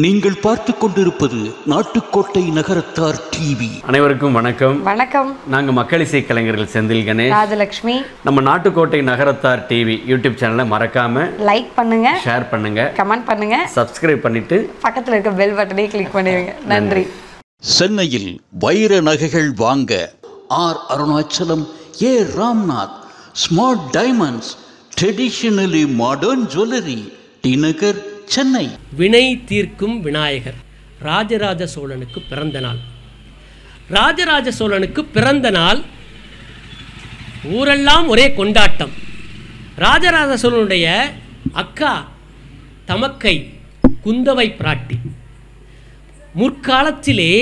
நீங்கள் பார்த்து கொண்டிருப்பது நாட்டுக்கோட்டை நகரத்தார் டிவி. அனைவருக்கும் வணக்கம். வணக்கம். நாங்கள் மக்கள் இசை கலைஞர்கள் செந்தில் கணேஷ், ராஜலட்சுமி. நம்ம நாட்டுக்கோட்டை நகரத்தார் டிவி யூடியூப் சேனலை மறக்காம லைக் பண்ணுங்க, ஷேர் பண்ணுங்க, கமெண்ட் பண்ணுங்க, சப்ஸ்கிரைப் பண்ணிட்டு பக்கத்தில் இருக்க பெல் பட்டனை கிளிக் பண்ணிடுங்க. நன்றி. சென்னையில் வைர நகைகள் வாங்க R Arunachalam, A Ramnath, smart diamonds, traditionally modern jewellery, T Nagar, Chennai. வினை தீர்க்கும் விநாயகர் ராஜராஜ சோழனுக்கு பிறந்த நாள். ராஜராஜ சோழனுக்கு பிறந்த நாள், ஊரெல்லாம் ஒரே கொண்டாட்டம். ராஜராஜ சோழனுடைய அக்கா தமக்கை குந்தவை பிராட்டி. முற்காலத்திலே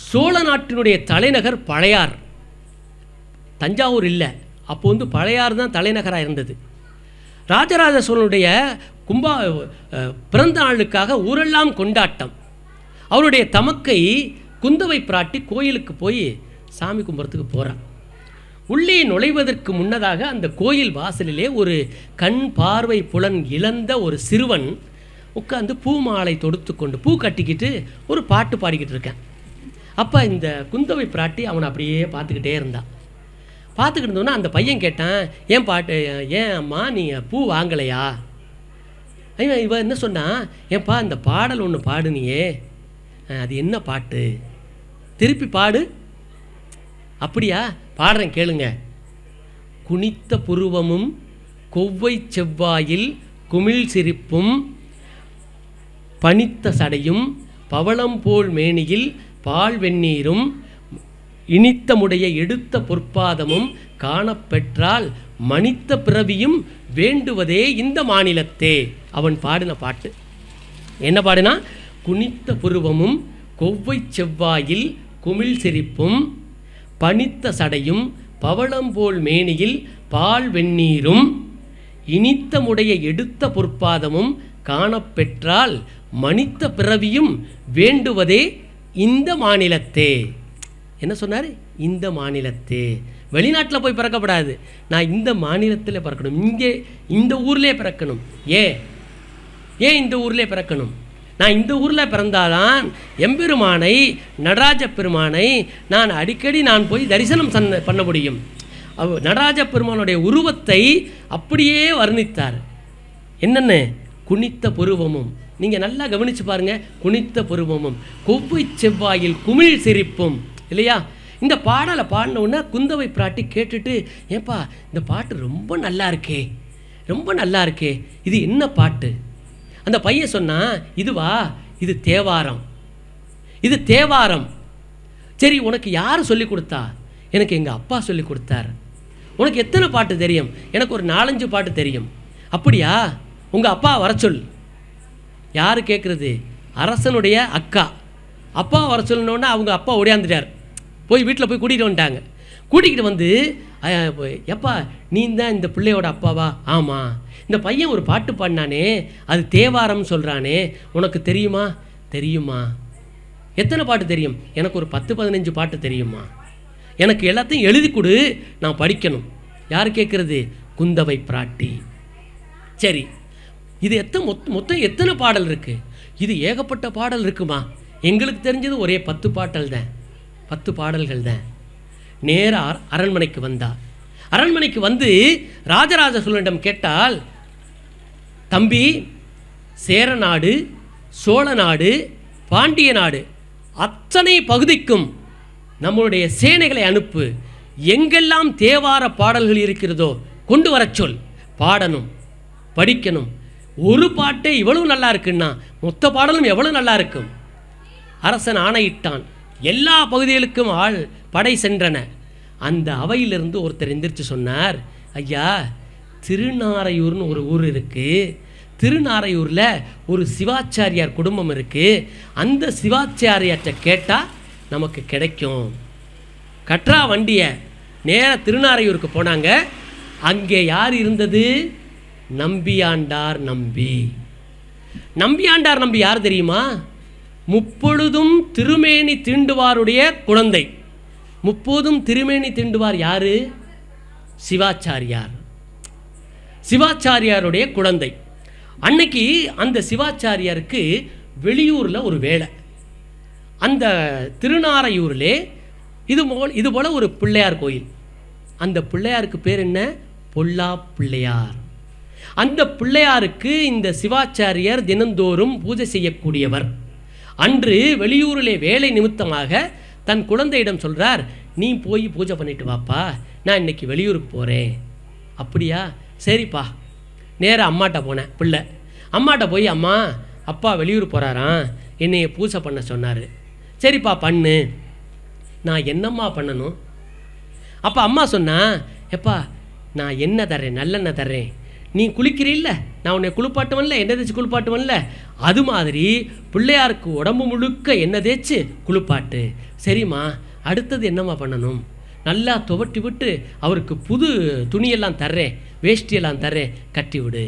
சோழ நாட்டினுடைய தலைநகர் பழையார். தஞ்சாவூர் இல்லை, அப்போ பழையார் தான் தலைநகராக இருந்தது. ராஜராஜ சோழனுடைய பிறந்த நாளுக்காக ஊரெல்லாம் கொண்டாட்டம். அவருடைய தமக்கை குந்தவை பிராட்டி கோயிலுக்கு போய் சாமி கும்பிட்றதுக்கு போகிறார். உள்ளே நுழைவதற்கு முன்னதாக அந்த கோயில் வாசலிலே ஒரு கண் பார்வை புலன் இழந்த ஒரு சிறுவன் உட்காந்து பூ மாலை தொடுத்து கொண்டு பூ கட்டிக்கிட்டு ஒரு பாட்டு பாடிக்கிட்டு இருக்கேன். அப்போ இந்த குந்தவை பிராட்டி அவனை அப்படியே பார்த்துக்கிட்டே இருந்தான். பார்த்துக்கிட்டு இருந்தோன்னா அந்த பையன் கேட்டான், ஏன் பாட்டு, ஏன் அம்மா நீங்கள் பூ வாங்கலையா? இவன் என்ன சொன்னான், ஏன்பா இந்த பாடல் ஒன்று பாடுனியே, அது என்ன பாட்டு, திருப்பி பாடு. அப்படியா, பாடுறேன் கேளுங்க. குனித்த புருவமும் கொவ்வை செவ்வாயில் குமிழ் சிரிப்பும் பனித்த சடையும் பவளம் போல் மேனியில் பால் வெந்நீரும் இனித்தமுடைய எடுத்த பொற்பாதமும் காணப்பெற்றால் மனித்த பிறவியும் வேண்டுவதே இந்த மாநிலத்தே. அவன் பாடின பாட்டு என்ன பாடினா, குனித்த புருவமும் கொவ்வை செவ்வாயில் குமிழ் சிரிப்பும் பனித்த சடையும் பவளம் போல் மேனியில் பால் வெந்நீரும் இனித்தமுடைய எடுத்த பொற்பாதமும் காணப்பெற்றால் மனித்த பிறவியும் வேண்டுவதே இந்த மாநிலத்தே. என்ன சொன்னார்? இந்த மாநிலத்தே. வெளிநாட்டில் போய் பிறக்கப்படாது, நான் இந்த மாநிலத்தில் பிறக்கணும், இங்கே இந்த ஊர்லேயே பிறக்கணும். ஏன் இந்த ஊர்லேயே பிறக்கணும்? நான் இந்த ஊரில் பிறந்தாதான் எம்பெருமானை, நடராஜ பெருமானை நான் அடிக்கடி போய் தரிசனம் பண்ண முடியும். நடராஜ பெருமானுடைய உருவத்தை அப்படியே வர்ணித்தார். என்னென்னு? குனித்த புருவமும். நீங்கள் நல்லா கவனித்து பாருங்கள். குனித்த புருவமும் கொவ்வை செவ்வாயில் குமிழ் சிரிப்பும், இல்லையா? இந்த பாடலை பாடினவுடனே குந்தவை பிராட்டி கேட்டுட்டு, ஏன்பா இந்த பாட்டு ரொம்ப நல்லா இருக்கே, ரொம்ப நல்லா இருக்கே, இது என்ன பாட்டு? அந்த பையன் சொன்னான், இதுவா, இது தேவாரம், இது தேவாரம். சரி, உனக்கு யார் சொல்லி கொடுத்தா? எனக்கு எங்கள் அப்பா சொல்லி கொடுத்தார். உனக்கு எத்தனை பாட்டு தெரியும்? எனக்கு ஒரு 4-5 பாட்டு தெரியும். அப்படியா, உங்கள் அப்பா வர சொல். யார் கேட்குறது? அரசனுடைய அக்கா. அப்பா வர சொல்லணுன்னா அவங்க அப்பா ஓடியாந்துட்டார். போய் வீட்டில் போய் கூட்டிகிட்டு வந்துட்டாங்க. கூட்டிகிட்டு வந்து, எப்பா நீ தான் இந்த பிள்ளையோட அப்பாவா? ஆமாம். இந்த பையன் ஒரு பாட்டு பாடினானே, அது தேவாரம்னு சொல்கிறானே, உனக்கு தெரியுமா? தெரியுமா. எத்தனை பாட்டு தெரியும்? எனக்கு ஒரு 10-15 பாட்டு தெரியுமா. எனக்கு எல்லாத்தையும் எழுதி கொடு, நான் படிக்கணும். யார் கேட்குறது? குந்தவை பிராட்டி. சரி, இது மொத்தம் எத்தனை பாடல் இருக்குது? இது ஏகப்பட்ட பாடல் இருக்குமா? எங்களுக்கு தெரிஞ்சது ஒரே 10 பாடல் தான், 10 பாடல்கள் தான். நேராக அரண்மனைக்கு வந்தார். அரண்மனைக்கு வந்து ராஜராஜ சோழனிடம் கேட்டால், தம்பி, சேர நாடு, சோழ நாடு, பாண்டிய நாடு அத்தனை பகுதிக்கும் நம்மளுடைய சேனைகளை அனுப்பு. எங்கெல்லாம் தேவார பாடல்கள் இருக்கிறதோ கொண்டு வர சொல். பாடணும், படிக்கணும். ஒரு பாட்டே இவ்வளவு நல்லா இருக்குன்னா மொத்த பாடலும் எவ்வளவு நல்லா இருக்கும். அரசன் ஆணையிட்டான். எல்லா பகுதிகளுக்கும் படை சென்றன. அந்த அவையிலிருந்து ஒருத்தர் எந்திரிச்சு சொன்னார், ஐயா, திருநாரையூர்னு ஒரு ஊர் இருக்குது. திருநாரையூரில் ஒரு சிவாச்சாரியார் குடும்பம் இருக்குது. அந்த சிவாச்சாரியார்கிட்ட கேட்டால் நமக்கு கிடைக்கும். கட்ரா வண்டியை நேராக திருநாரையூருக்கு போனாங்க. அங்கே யார் இருந்தது? நம்பியாண்டார் நம்பி. நம்பியாண்டார் நம்பி யார் தெரியுமா? முப்பொழுதும் திருமேனி தீண்டுவாருடைய குழந்தை. முப்போதும் திருமேனி தீண்டுவார் யாரு? சிவாச்சாரியார். சிவாச்சாரியாருடைய குழந்தை. அன்னைக்கு அந்த சிவாச்சாரியாருக்கு வெளியூரில் ஒரு வேலை. அந்த திருநாரையூரிலே இது போல் ஒரு பிள்ளையார் கோயில். அந்த பிள்ளையாருக்கு பேர் என்ன? பொல்லா பிள்ளையார். அந்த பிள்ளையாருக்கு இந்த சிவாச்சாரியர் தினந்தோறும் பூஜை செய்யக்கூடியவர். அன்று வெளியூரிலே வேலை நிமித்தமாக தன் குழந்தையிடம் சொல்கிறார், நீ போய் பூஜை பண்ணிட்டு வாப்பா, நான் இன்னைக்கு வெளியூருக்கு போகிறேன். அப்படியா, சரிப்பா. நேராக அம்மாட்ட போனேன். பிள்ளை அம்மாட்ட போய், அம்மா அப்பா வெளியூர் போகிறாராம், என்னைய பூஜை பண்ண சொன்னார். சரிப்பா பண்ணு. நான் என்னம்மா பண்ணணும்? அப்போ அம்மா சொன்னா, எப்பா நான் எண்ணெய் தர்றேன், நல்லெண்ணெய் தர்றேன், நீ குளிக்கிறீல்ல, நான் உன்னை குளிப்பாட்டுவன்ல, எண்ணெய் தேய்ச்சி குளிப்பாட்டுவன்ல, அது மாதிரி பிள்ளையாருக்கு உடம்பு முழுக்க எண்ணெய் தேய்ச்சி குளிப்பாட்டு. சரிம்மா, அடுத்தது என்னம்மா பண்ணணும்? நல்லா துவட்டி விட்டு அவருக்கு புது துணியெல்லாம் தர்றேன், வேஷ்டியெல்லாம் தர்றேன், கட்டி விடு.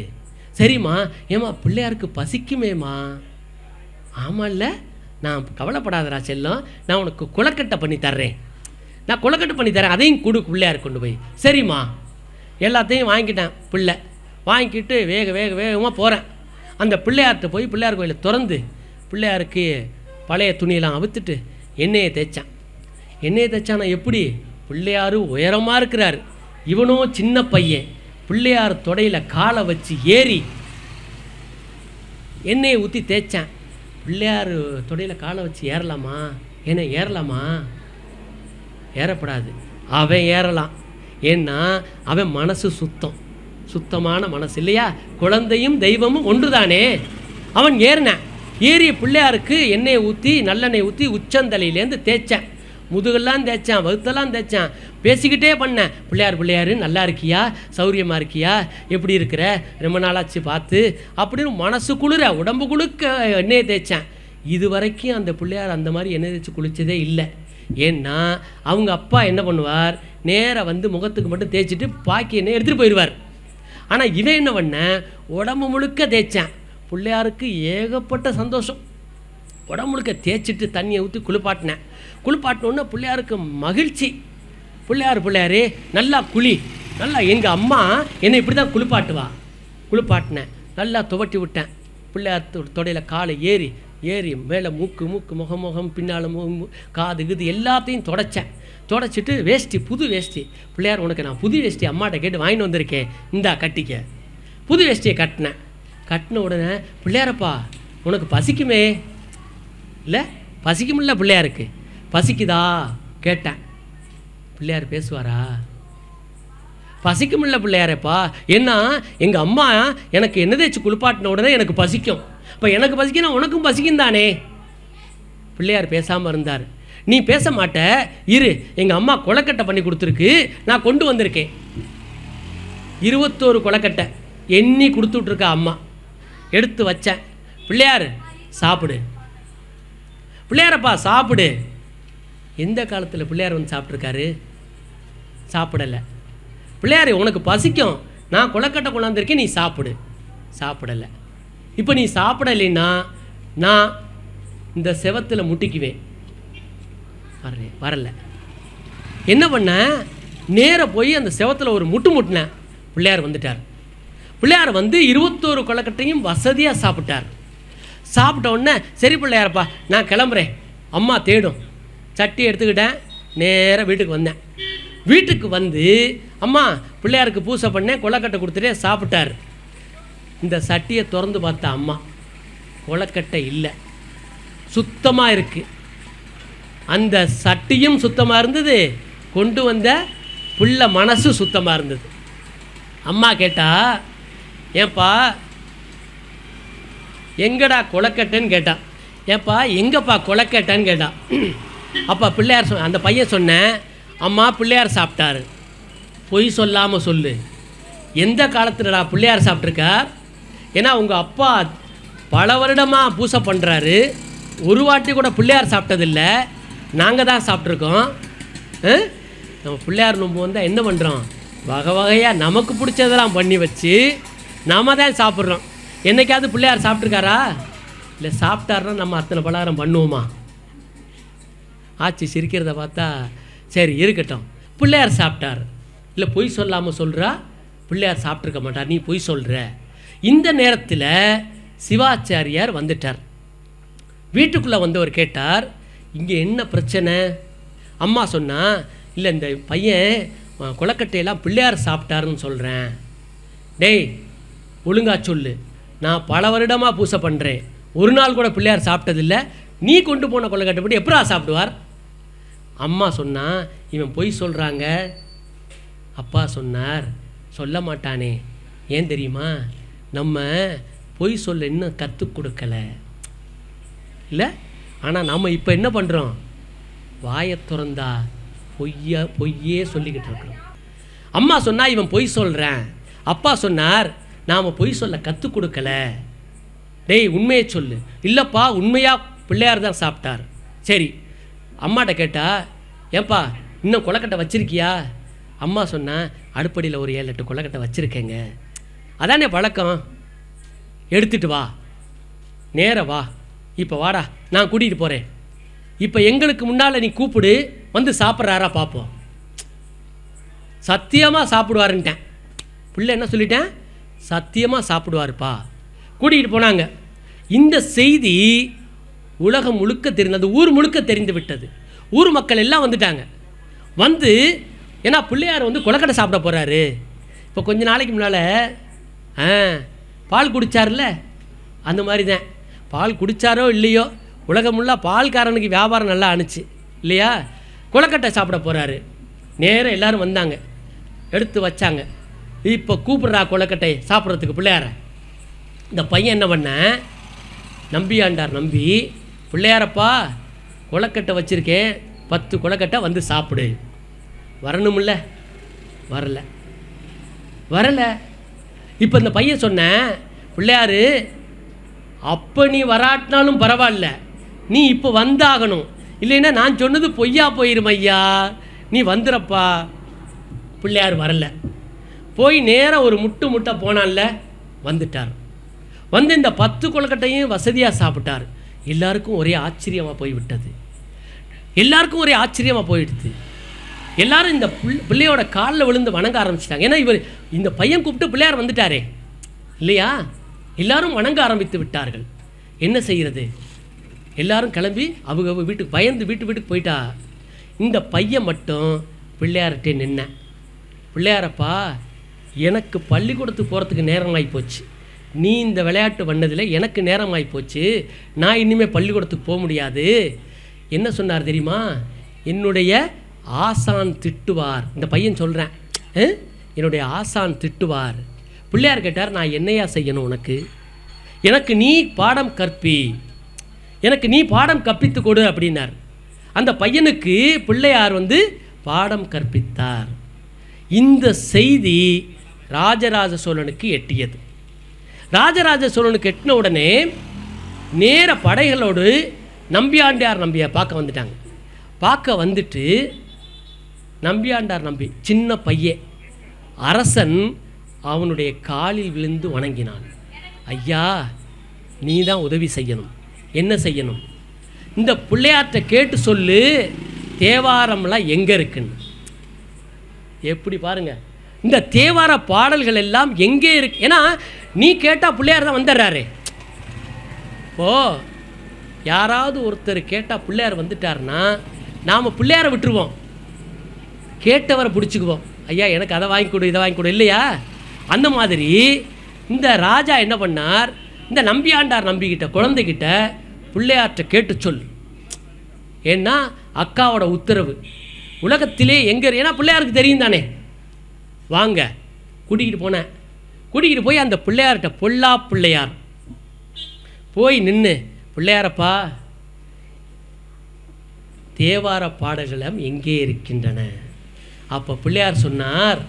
சரிம்மா. ஏம்மா பிள்ளையாருக்கு பசிக்குமேம்மா? ஆமாம்ல, நான் கவலைப்படாதரா செல்லம், நான் உனக்கு கொலக்கட்டை பண்ணி தர்றேன், நான் கொலக்கட்டை பண்ணி தரேன், அதையும் கொடு பிள்ளையாருக்கு கொண்டு போய். சரிம்மா. எல்லாத்தையும் வாங்கிட்டேன். பிள்ளை வாங்கிக்கிட்டு வேகமாக போகிறேன். அந்த பிள்ளையார்கிட்ட போய் பிள்ளையார் கோயிலை திறந்து பிள்ளையாருக்கு பழைய துணியெல்லாம் அவுத்துட்டு எண்ணெயை தேய்ச்சான். எண்ணெயை தேய்ச்சானா எப்படி? பிள்ளையார் உயரமாக இருக்கிறார், இவனும் சின்ன பையன். பிள்ளையார் தொடையில் காலை வச்சு ஏறி எண்ணெயை ஊற்றி தேய்ச்சான். பிள்ளையார் தொடையில் காலை வச்சு ஏறலாமா? என்ன ஏறலாமா? ஏறப்படாது. அவன் ஏறலாம், ஏன்னா அவன் மனசு சுத்தமான மனசு இல்லையா? குழந்தையும் தெய்வமும் ஒன்று தானே. அவன் ஏறினான். ஏறிய பிள்ளையாருக்கு எண்ணெயை ஊற்றி நல்லெண்ணெய் ஊற்றி உச்சந்தலையிலேருந்து தேய்ச்சான், முதுகெல்லாம் தேய்ச்சான், வகுத்தெல்லாம் தேய்ச்சான். பேசிக்கிட்டே பண்ணேன், பிள்ளையார் நல்லா இருக்கியா, சௌரியமாக இருக்கியா, எப்படி இருக்கிற, ரொம்ப நாளாச்சு பார்த்து அப்படின்னு மனசு குளிர உடம்பு குளுக்க எண்ணெயை தேய்ச்சான். இது வரைக்கும் அந்த பிள்ளையார் அந்த மாதிரி எண்ணெய் தேய்ச்சி குளித்ததே இல்லை. ஏன்னா அவங்க அப்பா என்ன பண்ணுவார், நேராக வந்து முகத்துக்கு மட்டும் தேய்ச்சிட்டு பாக்கி எண்ணெய் எடுத்துகிட்டு போயிடுவார். ஆனால் இவன் என்ன பண்ண, உடம்பு முழுக்க தேய்ச்சான். பிள்ளையாருக்கு ஏகப்பட்ட சந்தோஷம். உடம்பு முழுக்க தேய்ச்சிட்டு தண்ணியை ஊற்றி குளிப்பாட்டினோன்னே பிள்ளையாருக்கு மகிழ்ச்சி. பிள்ளையாரே நல்லா குளி, நல்லா எங்கள் அம்மா என்னை இப்படி தான் குளிப்பாட்டினேன். நல்லா துவட்டி விட்டேன். பிள்ளையார் தொடையில் காலை ஏறி மேலே மூக்கு முகம் பின்னால் காது இது எல்லாத்தையும் தொடச்சிட்டு வேஷ்டி, புது வேஷ்டி, பிள்ளையார் உனக்கு நான் புது வேஷ்டி அம்மாட்ட கேட்டு வாங்கிட்டு வந்திருக்கேன், இந்தா கட்டிக்க. புது வேஷ்டியை கட்டின உடனே, பிள்ளையாரப்பா உனக்கு பசிக்குமே இல்லை? பசிக்குமில்ல பிள்ளையாருக்கு? பசிக்குதா கேட்டேன். பிள்ளையார் பேசுவாரா? பசிக்குமில்ல பிள்ளையாரப்பா, ஏன்னா எங்கள் அம்மா எனக்கு என்ன தேய்ச்சி குளிப்பாட்டின உடனே எனக்கு பசிக்கும், இப்போ எனக்கு பசிக்குன்னா உனக்கும் பசிக்கும் தானே. பிள்ளையார் பேசாமல் இருந்தார். நீ பேச மாட்ட, இரு, எங்கள் அம்மா கொலக்கட்டை பண்ணி கொடுத்துருக்கு, நான் கொண்டு வந்திருக்கேன். 21 கொலக்கட்டை எண்ணி கொடுத்துட்ருக்கா அம்மா. எடுத்து வச்சேன். பிள்ளையார் சாப்பிடு, பிள்ளையாரப்பா சாப்பிடு. எந்த காலத்தில் பிள்ளையார் வந்து சாப்பிட்ருக்காரு? சாப்பிடலை. பிள்ளையார் உனக்கு பசிக்கும், நான் கொலக்கட்டை கொண்டாந்துருக்கேன், நீ சாப்பிடலை. இப்போ நீ சாப்பிடலைன்னா நான் இந்த செவத்தில் முட்டிக்குவேன். வரல. என்ன பண்ண, நேராக போய் அந்த செவத்தில் ஒரு முட்டினேன். பிள்ளையார் வந்துட்டார். பிள்ளையார் வந்து 21 கொலக்கட்டையும் வசதியாக சாப்பிட்டார். சாப்பிட்ட உடனே, சரி பிள்ளையாரப்பா நான் கிளம்புறேன், அம்மா தேடும். சட்டி எடுத்துக்கிட்டேன், நேராக வீட்டுக்கு வந்தேன். வீட்டுக்கு வந்து, அம்மா பிள்ளையாருக்கு பூசை பண்ணேன், கொலக்கட்டை கொடுத்துட்டே சாப்பிட்டார். இந்த சட்டியை திறந்து பார்த்தா அம்மா, கொலக்கட்டை இல்லை, சுத்தமாக இருக்குது. அந்த சட்டியும் சுத்தமாக இருந்தது, கொண்டு வந்த புள்ள மனசு சுத்தமாக இருந்தது. அம்மா கேட்டா, ஏப்பா எங்கடா கொலக்கட்டைன்னு கேட்டான். ஏப்பா எங்கப்பா கொலக்கட்டைன்னு கேட்டான். அப்பா பிள்ளையார் அந்த பையன் சொன்னேன், அம்மா பிள்ளையார் சாப்பிட்டாரு. பொய் சொல்லாமல் சொல்லு, எந்த காலத்துலடா பிள்ளையார் சாப்பிட்ருக்கார்? ஏன்னா உங்கள் அப்பா பல வருடமாக பூசை பண்ணுறாரு, ஒரு வாட்டி கூட பிள்ளையார் சாப்பிட்டதில்லை, நாங்கள் தான் சாப்பிட்ருக்கோம். நம்ம பிள்ளையார் நோம்பு வந்தால் என்ன பண்ணுறோம், வகை வகையாக நமக்கு பிடிச்சதெல்லாம் பண்ணி வச்சு நாம தான் சாப்பிட்றோம். என்னைக்காவது பிள்ளையார் சாப்பிட்ருக்காரா? இல்லை, சாப்பிட்டாருன்னா நம்ம அத்தனை பலகாரம் பண்ணுவோமா? ஆச்சு சிரிக்கிறத பார்த்தா சரி இருக்கட்டும். பிள்ளையார் சாப்பிட்டார், இல்லை பொய் சொல்லாமல் சொல்கிறா, பிள்ளையார் சாப்பிட்ருக்க மாட்டார், நீ பொய் சொல்கிற. இந்த நேரத்தில் சிவாச்சாரியார் வந்துட்டார். வீட்டுக்குள்ளே வந்தவர் கேட்டார், இங்கே என்ன பிரச்சனை? அம்மா சொன்னா, இல்லை இந்த பையன் கொலக்கட்டையெல்லாம் பிள்ளையார் சாப்பிட்டாருன்னு சொல்கிறேன். டேய் ஒழுங்கா சொல்லு, நான் பல வருடமாக பூசை பண்ணுறேன், ஒரு நாள் கூட பிள்ளையார் சாப்பிட்டதில்லை, நீ கொண்டு போன கொலக்கட்டை போட்டு எப்படா சாப்பிடுவார்? அம்மா சொன்னா, இவன் பொய் சொல்கிறாங்க. அப்பா சொன்னார், சொல்ல மாட்டானே, ஏன் தெரியுமா, நம்ம பொய் சொல்ல இன்னும் கற்றுக் கொடுக்கல இல்லை. ஆனால் நம்ம இப்போ என்ன பண்ணுறோம், வாயை திறந்தா பொய்யே சொல்லிக்கிட்டு இருக்கிறோம். அம்மா சொன்னால் இவன் பொய் சொல்கிறேன், அப்பா சொன்னார் நாம் பொய் சொல்ல கற்றுக் கொடுக்கல. டேய் உண்மையை சொல்லு. இல்லைப்பா உண்மையாக பிள்ளையார் தான் சாப்பிட்டார். சரி, அம்மாட்ட கேட்டா, ஏப்பா இன்னும் கொலக்கட்டை வச்சுருக்கியா? அம்மா சொன்னா, அடுப்படியில் ஒரு 7-8 கொலக்கட்டை வச்சுருக்கேங்க. அதானே பழக்கம், எடுத்துகிட்டு வா, நேர வா, இப்போ வாடா, நான் கூட்டிகிட்டு போகிறேன். இப்போ எங்களுக்கு முன்னால் நீ கூப்பிடு, வந்து சாப்பிட்றாரா பார்ப்போம். சத்தியமாக சாப்பிடுவாருன்ட்டேன். பிள்ளை என்ன சொல்லிட்டேன், சத்தியமாக சாப்பிடுவாருப்பா. கூட்டிகிட்டு போனாங்க. இந்த செய்தி உலகம் முழுக்க தெரிந்தது, ஊர் முழுக்க தெரிந்து விட்டது. ஊர் மக்கள் எல்லாம் வந்துட்டாங்க. வந்து ஏன்னா பிள்ளையார் வந்து கொலக்கட்டை சாப்பிட போகிறாரு. இப்போ கொஞ்ச நாளைக்கு முன்னால் பால் குடித்தார்ல, அந்த மாதிரி தான். பால் குடித்தாரோ இல்லையோ, உலகம் முழுக்க பால்காரனுக்கு வியாபாரம் நல்லா ஆணுச்சு இல்லையா. கொலக்கட்டை சாப்பிட போகிறாரு. நேராக எல்லோரும் வந்தாங்க, எடுத்து வச்சாங்க. இப்போ கூப்பிட்றா கொலக்கட்டை சாப்பிட்றதுக்கு பிள்ளையார. இந்த பையன் என்ன பண்ண, நம்பியாண்டார் நம்பி, பிள்ளையாரப்பா கொலக்கட்டை வச்சுருக்கேன், 10 கொலக்கட்டை வந்து சாப்பிடு. வரணுமில்ல, வரலை. இப்போ இந்த பையன் சொன்ன, பிள்ளையாரு அப்போ நீ வராட்டினாலும் பரவாயில்ல, நீ இப்போ வந்தாகணும், இல்லைன்னா நான் சொன்னது பொய்யா போயிரும் ஐயா, நீ வந்துடுறப்பா. பிள்ளையார் வரல. போய் நேராக ஒரு முட்டை போனான்ல, வந்துட்டார். வந்து இந்த 10 கொலக்கட்டையும் வசதியாக சாப்பிட்டார். எல்லாருக்கும் ஒரே ஆச்சரியமாக போய்விட்டது. எல்லாரும் இந்த பிள்ளையோட காலில் விழுந்து வணங்க ஆரம்பிச்சிட்டாங்க. ஏன்னா இந்த பையன் கூப்பிட்டு பிள்ளையார் வந்துட்டாரே இல்லையா. எல்லாரும் வணங்க ஆரம்பித்து விட்டார்கள். என்ன செய்கிறது, எல்லாரும் கிளம்பி அவங்க வீட்டுக்கு பயந்து வீட்டுக்கு போயிட்டா. இந்த பையன் மட்டும் பிள்ளையார்கிட்டே நின்ன, பிள்ளையாரப்பா எனக்கு பள்ளிக்கூடத்துக்கு போகிறதுக்கு நேரமாகி போச்சு, நீ இந்த விளையாட்டு பண்ணதில் எனக்கு நேரமாகி போச்சு, நான் இனிமேல் பள்ளிக்கூடத்துக்கு போக முடியாது. என்ன சொன்னார் தெரியுமா, என்னுடைய ஆசான் திட்டுவார். இந்த பையன் சொல்கிறேன், என்னுடைய ஆசான் திட்டுவார். பிள்ளையார் கேட்டார், நான் என்னையா செய்யணும் உனக்கு, எனக்கு நீ பாடம் கற்பி, எனக்கு நீ பாடம் கற்பித்து கொடு அப்படின்னார். அந்த பையனுக்கு பிள்ளையார் வந்து பாடம் கற்பித்தார். இந்த செய்தி ராஜராஜ சோழனுக்கு எட்டியது. ராஜராஜ சோழனுக்கு எட்டின உடனே நேர படைகளோடு நம்பியாண்டார் நம்பியை பார்க்க வந்துட்டாங்க. பார்க்க வந்துட்டு நம்பியாண்டார் நம்பி சின்ன பையன், அரசன் அவனுடைய காலில் விழுந்து வணங்கினான். ஐயா நீ தான் உதவி செய்யணும். என்ன செய்யணும், இந்த பிள்ளையார்ட்ட கேட்டு சொல்லு தேவாரம்லாம் எங்கே இருக்குன்னு. எப்படி பாருங்க, இந்த தேவார பாடல்கள் எல்லாம் எங்கே இருக்கு. ஏன்னா நீ கேட்டால் பிள்ளையார் தான் வந்துடுறாரு. ஓ யாராவது ஒருத்தர் கேட்டால் பிள்ளையார் வந்துட்டார்னா நாம் பிள்ளையாரை விட்டுருவோம், கேட்டவரை பிடிச்சிக்குவோம். ஐயா எனக்கு அதை வாங்கி கொடு, இதை வாங்கி கொடு இல்லையா. அந்த மாதிரி இந்த ராஜா என்ன பண்ணார், இந்த நம்பியாண்டார் நம்பிக்கிட்ட குழந்தைகிட்ட பிள்ளையார்ட்ட கேட்டு சொல். ஏன்னா அக்காவோட உத்தரவு உலகத்திலே எங்கே, ஏன்னா பிள்ளையாருக்கு தெரியும் தானே. வாங்க கூட்டிகிட்டு போனேன். கூட்டிகிட்டு போய் அந்த பிள்ளையார்கிட்ட, பொல்லா பிள்ளையார் போய் நின்று, பிள்ளையாரப்பா தேவார பாடல்களும் எங்கே இருக்கின்றன. அப்போ பிள்ளையார் சொன்னார்,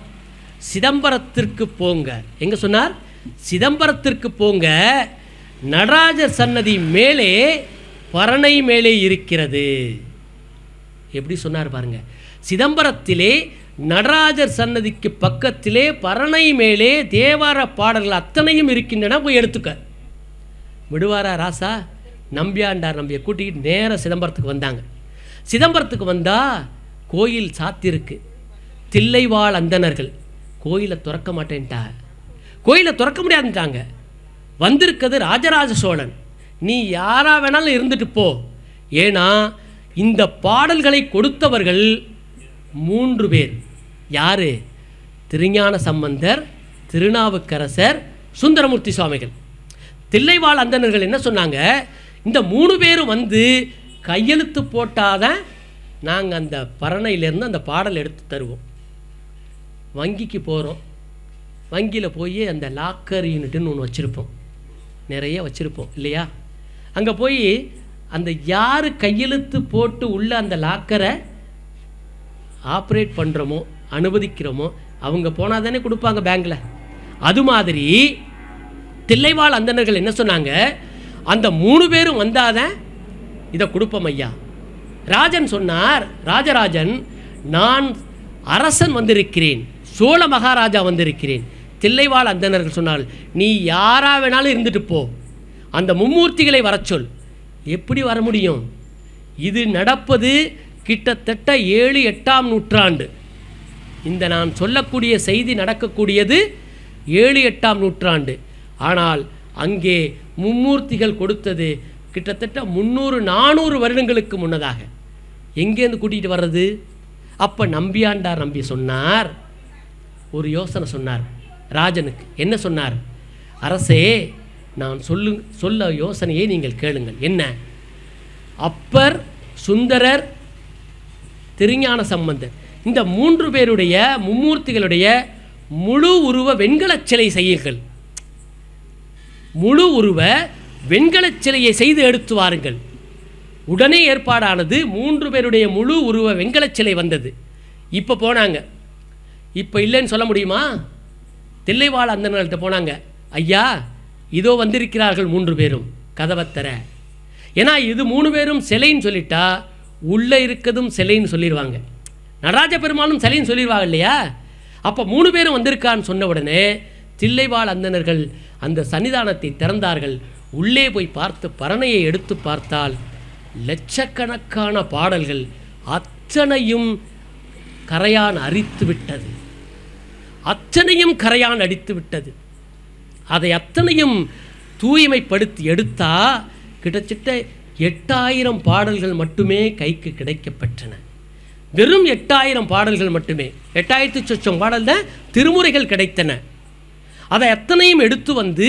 சிதம்பரத்திற்கு போங்க. எங்கே சொன்னார், சிதம்பரத்திற்கு போங்க, நடராஜர் சன்னதி மேலே பரணை மேலே இருக்கிறது. எப்படி சொன்னார் பாருங்க, சிதம்பரத்திலே நடராஜர் சன்னதிக்கு பக்கத்திலே பரணை மேலே தேவார பாடல்கள் அத்தனையும் இருக்கின்றன, போய் எடுத்துக்க. விடுவாரா ராசா. நம்பியாண்டார் நம்பியை கூட்டிக்கிட்டு நேராக சிதம்பரத்துக்கு வந்தாங்க. சிதம்பரத்துக்கு வந்தால் கோயில் சாத்திருக்கு. தில்லைவாழ் அந்தணர்கள் கோயிலை திறக்க மாட்டேன்ட்டா, கோயிலை திறக்க முடியாதுட்டாங்க. வந்திருக்கிறது ராஜராஜ சோழன். நீ யாரா வேணாலும் இருந்துட்டு போ. ஏன்னா இந்த பாடல்களை கொடுத்தவர்கள் 3 பேர். யார்? திருஞான சம்பந்தர், திருநாவுக்கரசர், சுந்தரமூர்த்தி சுவாமிகள். தில்லைவாழ் அந்தணர்கள் என்ன சொன்னாங்க? இந்த 3 பேரும் வந்து கையெழுத்து போட்டாதான் நாங்கள் அந்த பரணையிலேருந்து அந்த பாடல் எடுத்து தருவோம். வங்கிக்கு போகிறோம், வங்கியில் போய் அந்த லாக்கர் யூனிட்டுன்னு ஒன்று வச்சுருப்போம், நிறைய வச்சுருப்போம் இல்லையா? அங்கே போய் அந்த யார் கையெழுத்து போட்டு உள்ள அந்த லாக்கரை ஆப்ரேட் பண்ணுறோமோ அனுமதிக்கிறோமோ அவங்க போனால் தானே கொடுப்பாங்க பேங்கில். அது மாதிரி தில்லைவாழ் அந்தணர்கள் என்ன சொன்னாங்க? அந்த 3 பேரும் வந்தாதான் இதை கொடுப்போம் ஐயா. ராஜன் சொன்னார், ராஜராஜன், நான் அரசன் வந்திருக்கிறேன், சோழ மகாராஜா வந்திருக்கிறேன். தில்லைவாழ் அந்தணர்கள் சொன்னால், நீ யாரா வேணாலும் இருந்துட்டு போ, அந்த மும்மூர்த்திகளை வர சொல். எப்படி வர முடியும்? இது நடப்பது கிட்டத்தட்ட 7-8ஆம் நூற்றாண்டு. இந்த நான் சொல்லக்கூடிய செய்தி நடக்கக்கூடியது 7-8ஆம் நூற்றாண்டு. ஆனால் அங்கே மும்மூர்த்திகள் கொடுத்தது கிட்டத்தட்ட 300-400 வருடங்களுக்கு முன்னதாக. எங்கேருந்து கூட்டிகிட்டு வர்றது? அப்போ நம்பியாண்டார் நம்பி சொன்னார், ஒரு யோசனை சொன்னார் ராஜனுக்கு. என்ன சொன்னார்? அரசே, நான் சொல்ல யோசனையை நீங்கள் கேளுங்கள். என்ன? அப்பர், சுந்தரர், திருஞான சம்பந்தர், இந்த 3 பேருடைய மும்மூர்த்திகளுடைய முழு உருவ வெண்கலச் சிலை செய்யுங்கள். முழு உருவ வெண்கலச் சிலையை செய்து எடுத்து வாருங்கள். உடனே ஏற்பாடானது. 3 பேருடைய முழு உருவ வெண்கலச் சிலை வந்தது. இப்போ போனாங்க. இப்போ இல்லைன்னு சொல்ல முடியுமா? தில்லைவாழ் அந்தணர்கள்ட்ட போனாங்க, ஐயா இதோ வந்திருக்கிறார்கள் 3 பேரும், கதவத்தர. ஏன்னா இது 3 பேரும் சிலைன்னு சொல்லிட்டா உள்ளே இருக்கதும் சிலைன்னு சொல்லிடுவாங்க, நடராஜ பெருமானும் சிலைன்னு சொல்லிடுவாங்க இல்லையா? அப்போ 3 பேரும் வந்திருக்கான்னு சொன்ன உடனே தில்லைவாழ் அந்தணர்கள் அந்த சன்னிதானத்தை திறந்தார்கள். உள்ளே போய் பார்த்து பரணையை எடுத்து பார்த்தால் லட்சக்கணக்கான பாடல்கள் அத்தனையும் கரையான் அரித்து விட்டது, அத்தனையும் கரையான் அடித்து விட்டது. அதை அத்தனையும் தூய்மைப்படுத்தி எடுத்தா கிட்டத்தட்ட 8000 பாடல்கள் மட்டுமே கைக்கு கிடைக்கப்பெற்றன. வெறும் 8000 பாடல்கள் மட்டுமே, 8000 சொச்சம் பாடல் தான் திருமுறைகள் கிடைத்தன. அதை அத்தனையும் எடுத்து வந்து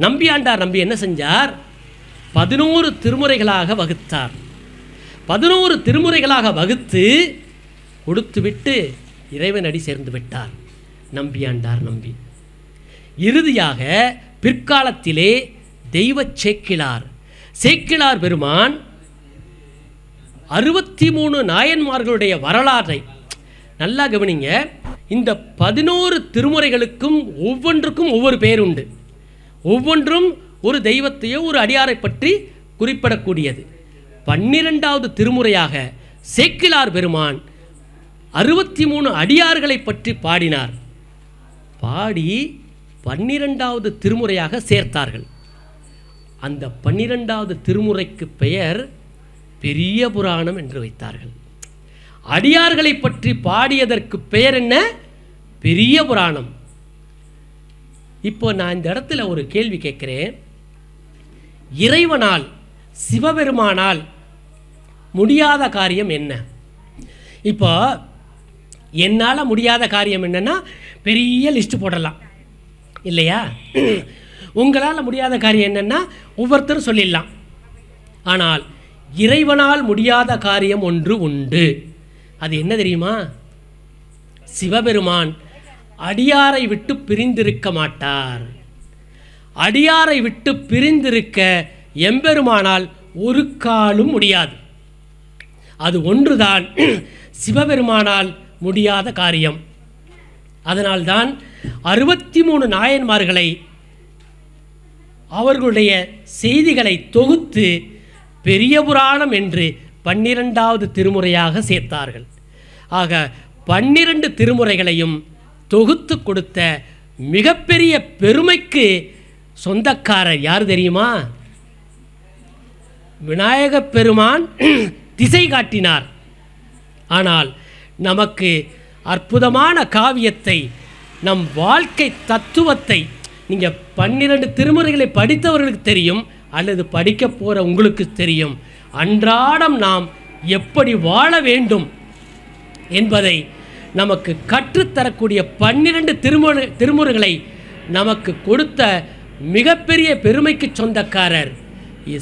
நம்பியாண்டார் நம்பி என்ன செஞ்சார்? 11 திருமுறைகளாக வகுத்தார். 11 திருமுறைகளாக வகுத்து கொடுத்துவிட்டு இறைவனடி சேர்ந்து விட்டார் நம்பியாண்டார் நம்பி. இறுதியாக பிற்காலத்திலே தெய்வ சேக்கிழார் பெருமான் 63 நாயன்மார்களுடைய வரலாற்றை நல்லா கவனிங்க. இந்த 11 திருமுறைகளுக்கும் ஒவ்வொன்றுக்கும் ஒவ்வொரு பேர் உண்டு. ஒவ்வொன்றும் ஒரு தெய்வத்தையோ ஒரு அடியாரை பற்றி குறிப்பிடக்கூடியது. 12வது திருமுறையாக சேக்கிழார் பெருமான் 63 அடியார்களை பற்றி பாடினார். பாடி 12வது திருமுறையாக சேர்த்தார்கள். அந்த 12வது திருமுறைக்கு பெயர் பெரிய புராணம் என்று வைத்தார்கள். அடியார்களை பற்றி பாடியதற்கு பெயர் என்ன? பெரிய புராணம். இப்போ நான் இந்த இடத்துல ஒரு கேள்வி கேட்கிறேன். இறைவனால், சிவபெருமானால் முடியாத காரியம் என்ன? இப்போ என்னால் முடியாத காரியம் என்னன்னா பெரிய லிஸ்ட் போடலாம் இல்லையா? உங்களால் முடியாத காரியம் என்னன்னா ஒவ்வொருத்தரும் சொல்லிடலாம். ஆனால் இறைவனால் முடியாத காரியம் ஒன்று உண்டு. அது என்ன தெரியுமா? சிவபெருமான் அடியாரை விட்டு பிரிந்திருக்க மாட்டார். அடியாரை விட்டு பிரிந்திருக்க எம்பெருமானால் ஒரு காலும் முடியாது. அது ஒன்றுதான் சிவபெருமானால் முடியாத காரியம். அதனால்தான் 63 நாயன்மார்களை அவர்களுடைய செய்திகளை தொகுத்து பெரிய புராணம் என்று 12வது திருமுறையாக சேர்த்தார்கள். ஆக 12 திருமுறைகளையும் தொகுத்து கொடுத்த மிகப்பெரிய பெருமைக்கு சொந்தக்காரர் யார் தெரியுமா? விநாயகப் பெருமான் திசை காட்டினார். ஆனால் நமக்கு அற்புதமான காவியத்தை, நம் வாழ்க்கை தத்துவத்தை, நீங்கள் 12 திருமுறைகளை படித்தவர்களுக்கு தெரியும், அல்லது படிக்க போகிற உங்களுக்கு தெரியும். அன்றாடம் நாம் எப்படி வாழ வேண்டும் என்பதை நமக்கு கற்றுத்தரக்கூடிய 12 திருமுறைகளை நமக்கு கொடுத்த மிகப்பெரிய பெருமைக்கு சொந்தக்காரர்.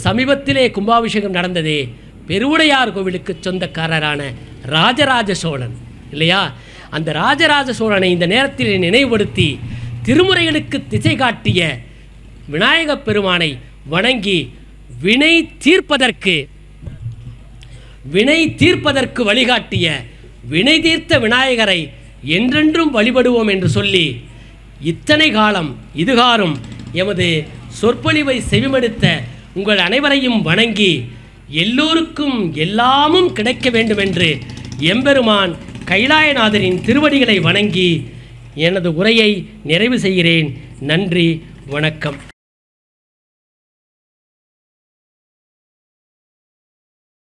சமீபத்திலே கும்பாபிஷேகம் நடந்ததே, பெருவுடையார் கோவிலுக்கு சொந்தக்காரரான ராஜராஜ சோழன் இல்லையா? அந்த ராஜராஜ சோழனை இந்த நேரத்தில் நினைவுபடுத்தி திருமுறைகளுக்கு திசை காட்டிய விநாயகப் பெருமானை வணங்கி வினை தீர்ப்பதற்கு வழிகாட்டிய வினை தீர்த்த விநாயகரை என்றென்றும் வழிபடுவோம் என்று சொல்லி இத்தனை காலம் இதுகாரும் எமது சொற்பொழிவை செவிமடுத்த உங்கள் அனைவரையும் வணங்கி எல்லோருக்கும் எல்லாமும் கிடைக்க வேண்டுமென்று எம்பெருமான் கைலாயநாதரின் திருவடிகளை வணங்கி எனது உரையை நிறைவு செய்கிறேன். நன்றி, வணக்கம்.